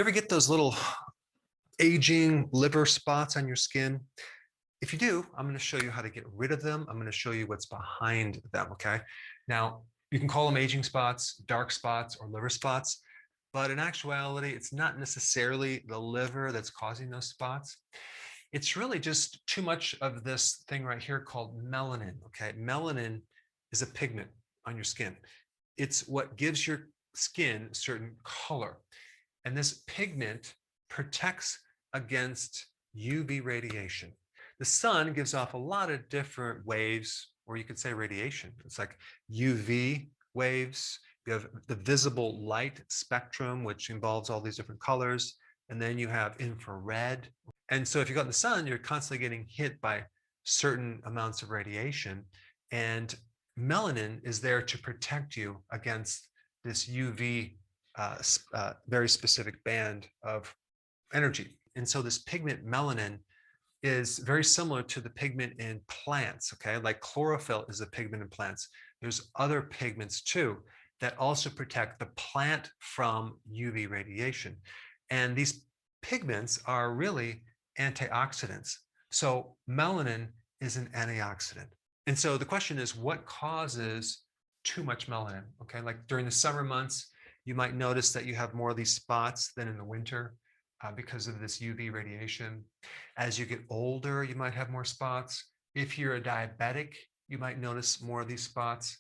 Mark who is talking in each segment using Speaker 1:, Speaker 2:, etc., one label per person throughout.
Speaker 1: You ever get those little aging liver spots on your skin? If you do, I'm going to show you how to get rid of them. I'm going to show you what's behind them, okay? Now, you can call them aging spots, dark spots, or liver spots, but in actuality, it's not necessarily the liver that's causing those spots. It's really just too much of this thing right here called melanin, okay? Melanin is a pigment on your skin. It's what gives your skin a certain color. And this pigment protects against UV radiation. The sun gives off a lot of different waves, or you could say radiation. It's like UV waves. You have the visible light spectrum, which involves all these different colors. And then you have infrared. And so if you go in the sun, you're constantly getting hit by certain amounts of radiation. And melanin is there to protect you against this UV very specific band of energy. And so this pigment melanin is very similar to the pigment in plants, okay? Like chlorophyll is a pigment in plants. There's other pigments too that also protect the plant from UV radiation. And these pigments are really antioxidants. So melanin is an antioxidant. And so the question is, what causes too much melanin? Okay, like during the summer months, you might notice that you have more of these spots than in the winter because of this UV radiation. As you get older, you might have more spots. If you're a diabetic, you might notice more of these spots.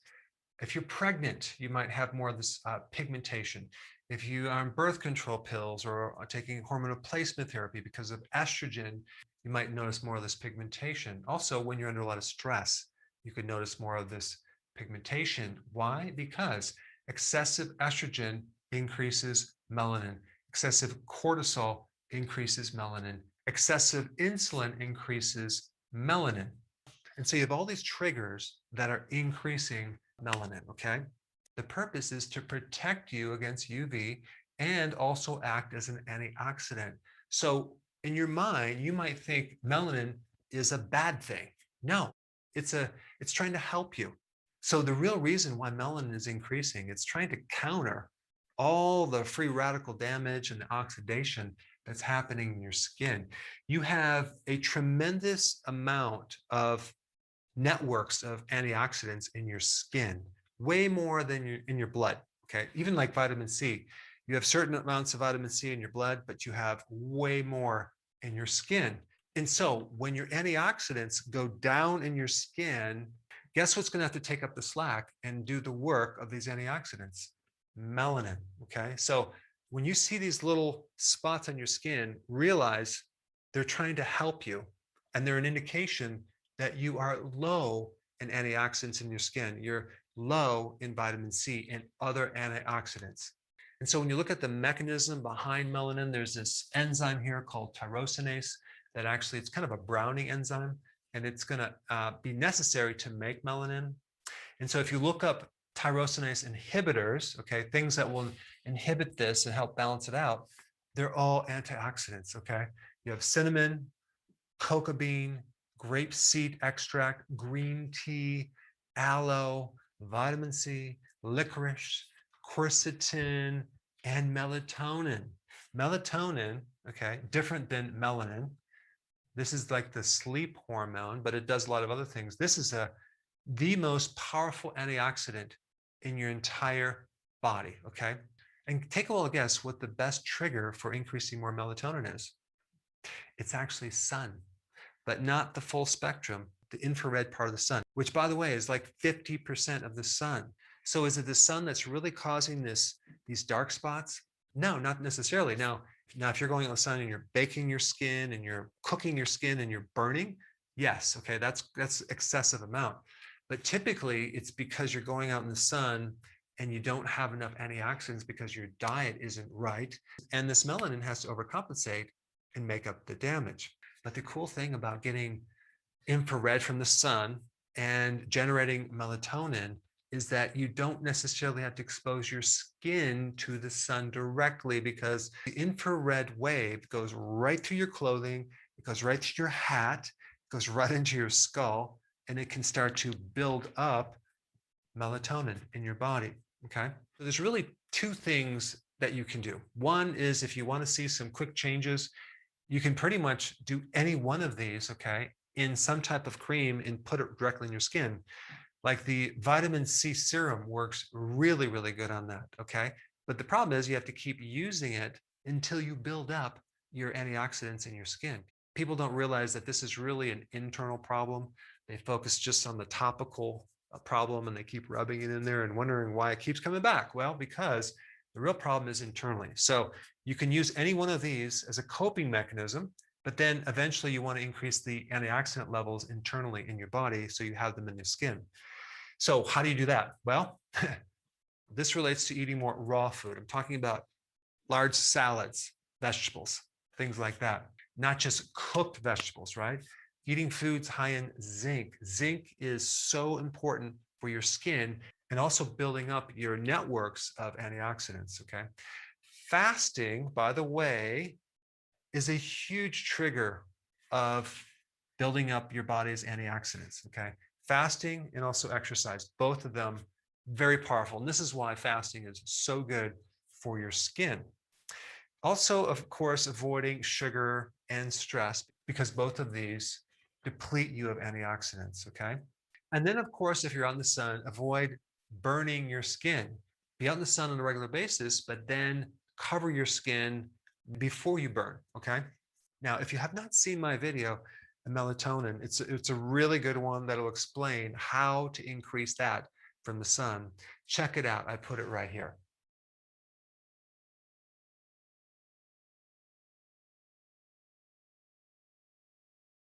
Speaker 1: If you're pregnant, you might have more of this pigmentation. If you are on birth control pills or are taking hormone replacement therapy because of estrogen, you might notice more of this pigmentation. Also, when you're under a lot of stress, you could notice more of this pigmentation. Why? Because excessive estrogen increases melanin. Excessive cortisol increases melanin. Excessive insulin increases melanin. And so you have all these triggers that are increasing melanin, okay? The purpose is to protect you against UV and also act as an antioxidant. So in your mind, you might think melanin is a bad thing. No, it's trying to help you. So the real reason why melanin is increasing, it's trying to counter all the free radical damage and the oxidation that's happening in your skin. You have a tremendous amount of networks of antioxidants in your skin, way more than in your blood, okay? Even like vitamin C. You have certain amounts of vitamin C in your blood, but you have way more in your skin. And so when your antioxidants go down in your skin, guess what's going to have to take up the slack and do the work of these antioxidants? Melanin, okay? So when you see these little spots on your skin, realize they're trying to help you, and they're an indication that you are low in antioxidants in your skin. You're low in vitamin C and other antioxidants. And so when you look at the mechanism behind melanin, there's this enzyme here called tyrosinase that actually, it's kind of a browning enzyme, and it's going to be necessary to make melanin. And so if you look up tyrosinase inhibitors, okay, things that will inhibit this and help balance it out, they're all antioxidants, okay? You have cinnamon, cocoa bean, grape seed extract, green tea, aloe, vitamin C, licorice, quercetin, and melatonin. Melatonin, okay, different than melanin. This is like the sleep hormone, but it does a lot of other things. This is the most powerful antioxidant in your entire body, okay? And take a little guess what the best trigger for increasing more melatonin is. It's actually sun, but not the full spectrum, the infrared part of the sun, which by the way is like 50% of the sun. So is it the sun that's really causing these dark spots? No, not necessarily. Now, if you're going out in the sun and you're baking your skin and you're cooking your skin and you're burning, yes, okay, that's excessive amount. But typically it's because you're going out in the sun and you don't have enough antioxidants because your diet isn't right. And this melanin has to overcompensate and make up the damage. But the cool thing about getting infrared from the sun and generating melatonin is that you don't necessarily have to expose your skin to the sun directly, because the infrared wave goes right through your clothing, it goes right to your hat, it goes right into your skull, and it can start to build up melatonin in your body, okay? So there's really two things that you can do. One is if you want to see some quick changes, you can pretty much do any one of these, okay, in some type of cream and put it directly in your skin. Like the vitamin C serum works really, really good on that, okay? But the problem is you have to keep using it until you build up your antioxidants in your skin. People don't realize that this is really an internal problem. They focus just on the topical problem and they keep rubbing it in there and wondering why it keeps coming back. Well, because the real problem is internally. So you can use any one of these as a coping mechanism, but then eventually you want to increase the antioxidant levels internally in your body so you have them in your skin. So how do you do that? Well, this relates to eating more raw food. I'm talking about large salads, vegetables, things like that. Not just cooked vegetables, right? Eating foods high in zinc. Zinc is so important for your skin and also building up your networks of antioxidants, okay? Fasting, by the way, is a huge trigger of building up your body's antioxidants, okay? Fasting and also exercise, both of them very powerful. And this is why fasting is so good for your skin. Also, of course, avoiding sugar and stress because both of these deplete you of antioxidants, okay? And then, of course, if you're out in the sun, avoid burning your skin. Be out in the sun on a regular basis, but then cover your skin before you burn, okay? Now, if you have not seen my video, melatonin, it's a really good one that'll explain how to increase that from the sun. Check it out. I put it right here.